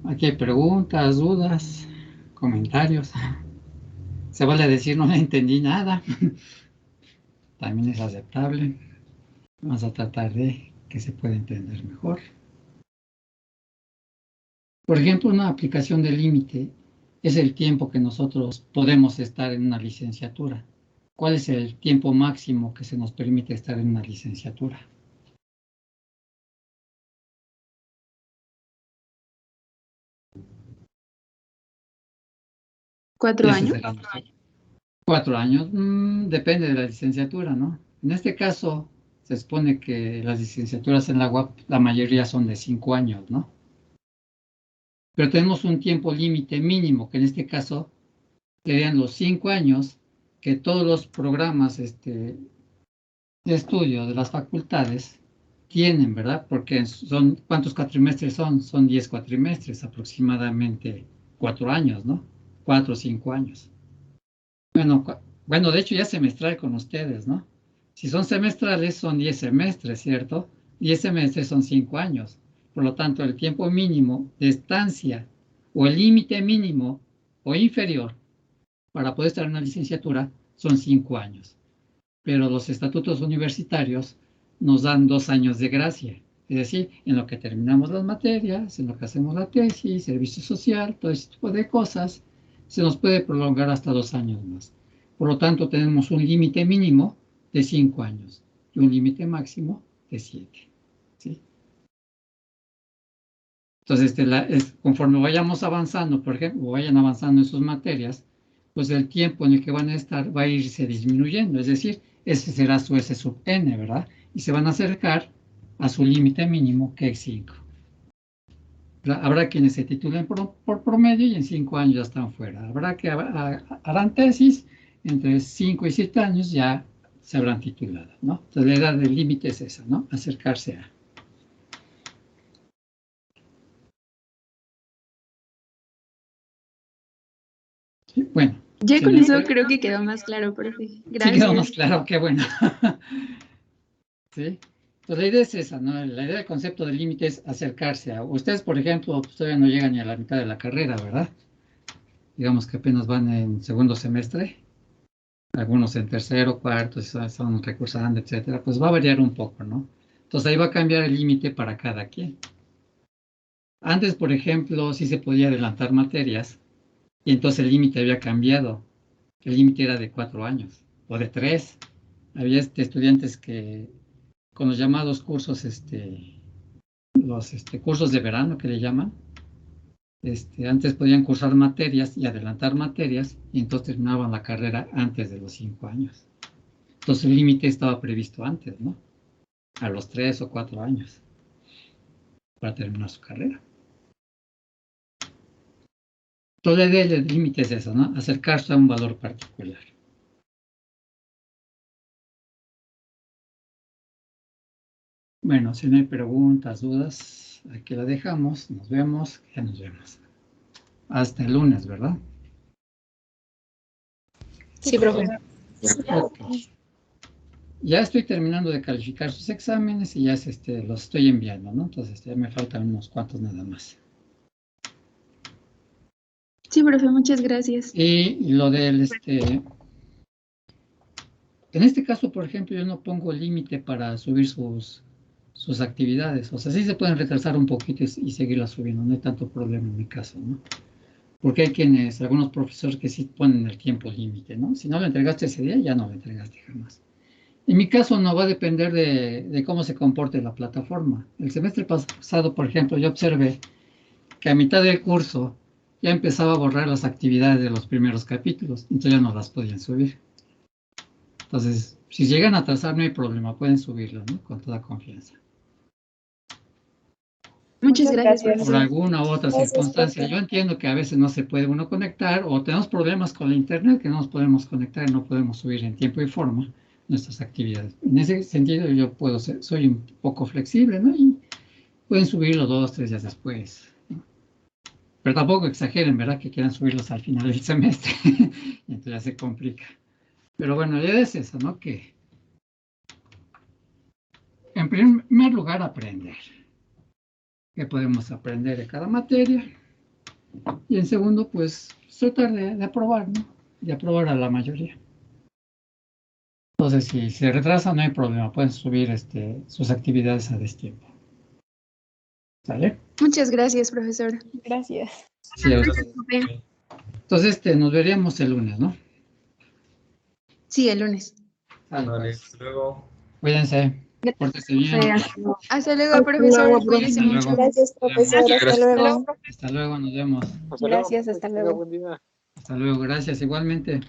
Speaker 1: Aquí hay preguntas, dudas, comentarios. Se vale decir no le entendí nada. También es aceptable. Vamos a tratar de que se pueda entender mejor. Por ejemplo, una aplicación de límite es el tiempo que nosotros podemos estar en una licenciatura. ¿Cuál es el tiempo máximo que se nos permite estar en una licenciatura?
Speaker 3: 4 años.
Speaker 1: 4 años, depende de la licenciatura, ¿no? En este caso, se supone que las licenciaturas en la UAP, la mayoría son de 5 años, ¿no? Pero tenemos un tiempo límite mínimo, que en este caso serían los 5 años que todos los programas de estudio de las facultades tienen, ¿verdad? Porque son, ¿cuántos cuatrimestres son? Son 10 cuatrimestres, aproximadamente 4 años, ¿no? 4 o 5 años. Bueno, de hecho ya es semestral con ustedes, ¿no? Si son semestrales son 10 semestres, ¿cierto? 10 semestres son 5 años. Por lo tanto, el tiempo mínimo de estancia o el límite mínimo o inferior para poder estar en una licenciatura son 5 años. Pero los estatutos universitarios nos dan 2 años de gracia. Es decir, en lo que terminamos las materias, en lo que hacemos la tesis, servicio social, todo ese tipo de cosas, se nos puede prolongar hasta 2 años más. Por lo tanto, tenemos un límite mínimo de 5 años y un límite máximo de 7. ¿Sí? Entonces, conforme vayamos avanzando, por ejemplo, vayan avanzando en sus materias, pues el tiempo en el que van a estar va a irse disminuyendo. Es decir, ese será su S sub n, ¿verdad? Y se van a acercar a su límite mínimo, que es 5. Habrá quienes se titulen por promedio y en 5 años ya están fuera. Habrá que harán tesis, entre 5 y 7 años ya se habrán titulado, ¿no? Entonces la edad del límite es esa, ¿no? Acercarse a. Sí, bueno.
Speaker 3: Ya con eso creo que quedó más claro, profe. Gracias.
Speaker 1: Sí quedó más claro, qué bueno. ¿Sí? Pues la idea es esa, ¿no? La idea del concepto del límite es acercarse a. Ustedes, por ejemplo, pues todavía no llegan ni a la mitad de la carrera, ¿verdad? Digamos que apenas van en segundo semestre. Algunos en tercero, cuarto, están recursando, etcétera. Pues va a variar un poco, ¿no? Entonces ahí va a cambiar el límite para cada quien. Antes, por ejemplo, sí se podía adelantar materias y entonces el límite había cambiado. El límite era de 4 años o de 3. Había estudiantes que con los llamados cursos, los cursos de verano que le llaman, antes podían cursar materias y adelantar materias y entonces terminaban la carrera antes de los 5 años. Entonces el límite estaba previsto antes, ¿no? A los 3 o 4 años para terminar su carrera. Entonces la idea del límite es eso, ¿no? Acercarse a un valor particular. Bueno, si no hay preguntas, dudas, aquí la dejamos. Nos vemos, ya nos vemos. Hasta el lunes, ¿verdad?
Speaker 3: Sí, profe.
Speaker 1: Okay. Ya estoy terminando de calificar sus exámenes y ya los estoy enviando, ¿no? Entonces ya me faltan unos cuantos nada más.
Speaker 3: Sí, profe, muchas gracias.
Speaker 1: Y lo del En este caso, por ejemplo, yo no pongo límite para subir sus actividades. O sea, sí se pueden retrasar un poquito y seguirlas subiendo. No hay tanto problema en mi caso, ¿no? Porque hay algunos profesores que sí ponen el tiempo límite, ¿no? Si no lo entregaste ese día, ya no lo entregaste jamás. En mi caso no va a depender de cómo se comporte la plataforma. El semestre pasado, por ejemplo, yo observé que a mitad del curso ya empezaba a borrar las actividades de los primeros capítulos, entonces ya no las podían subir. Entonces, si llegan a atrasar, no hay problema, pueden subirlo, ¿no? Con toda confianza.
Speaker 3: Muchas gracias,
Speaker 1: Por
Speaker 3: profesor.
Speaker 1: alguna u otra circunstancia. Yo entiendo que a veces no se puede uno conectar o tenemos problemas con la internet que no nos podemos conectar y no podemos subir en tiempo y forma nuestras actividades. En ese sentido yo soy un poco flexible, ¿no? Y pueden subirlo 2, 3 días después, ¿no? Pero tampoco exageren, ¿verdad? Que quieran subirlos al final del semestre. Y entonces ya se complica. Pero bueno, la idea es esa, ¿no? Que en primer lugar aprender. ¿Qué podemos aprender de cada materia? Y en segundo, pues tratar de aprobar, ¿no? De aprobar a la mayoría. Entonces, si se retrasa, no hay problema. Pueden subir sus actividades a destiempo. ¿Sale?
Speaker 3: Muchas gracias, profesor.
Speaker 4: Gracias.
Speaker 1: Sí, entonces, nos veríamos el lunes, ¿no?
Speaker 3: Sí, el lunes.
Speaker 5: Vale, hasta luego.
Speaker 1: Cuídense. Pórtense bien.
Speaker 3: Hasta luego, profesor. Cuídese
Speaker 1: Hasta
Speaker 3: mucho.
Speaker 1: luego.
Speaker 4: Gracias, profesor. Hasta luego.
Speaker 1: Hasta luego, nos vemos.
Speaker 4: Gracias, hasta luego.
Speaker 5: Buen día.
Speaker 1: Hasta luego, gracias. Igualmente.